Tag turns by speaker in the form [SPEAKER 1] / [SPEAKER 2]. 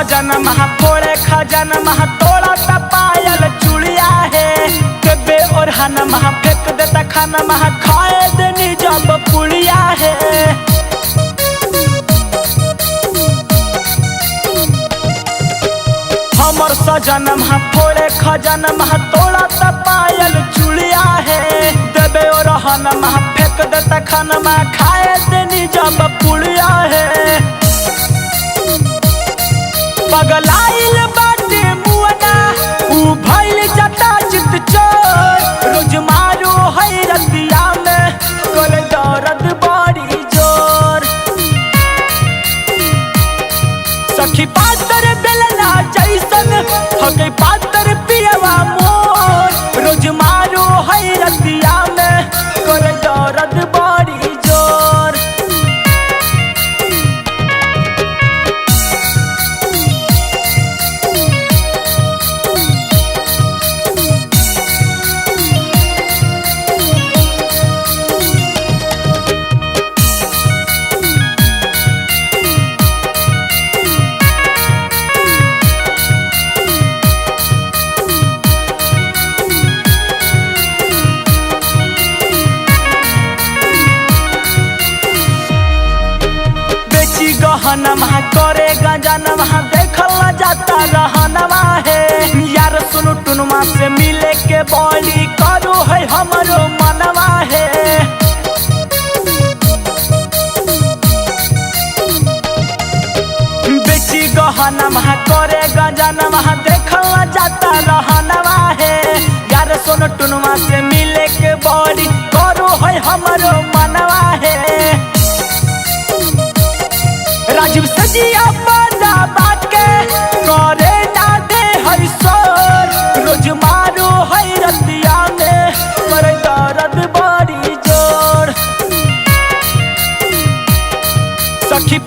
[SPEAKER 1] सजन महा फोड़े खजन महा तोड़ा ता पायल चुड़िया है देबे और हन महा फेंक देता खाना महा खाए देनी जब पुड़िया है। हमर सजन महा फोड़े खजन महा तोड़ा ता पायल चुड़िया है देबे और हन महा फेंक देता खाना महा खाए देनी जब पुड़िया है। पगलाइल बाटे मुअना ऊ भइल जटा चित चोर रोज मारो है रतिया में कर दर्द बड़ी जोर। सखी पातर बेलना जैसन हके पातर पियवा मोर रोज मारो है रतिया में कर दर्द बड़ी जोर। गहनमा करे गंजनमा देखल जाता रहनमा है यार सुनु टुनुमा से मिले के बोली करो है हमरो मनवा है। बेची गहनमा करे गंजनमा देखल जाता रहनमा है यार सुनु टुनुमा से मिले के बोली करो है हमरो मनवा है। राजीव सजिया बड़ा बाके करे ना दे है सोर रोज मारो है रतिया में कर दर्द बड़ी जोर। सखी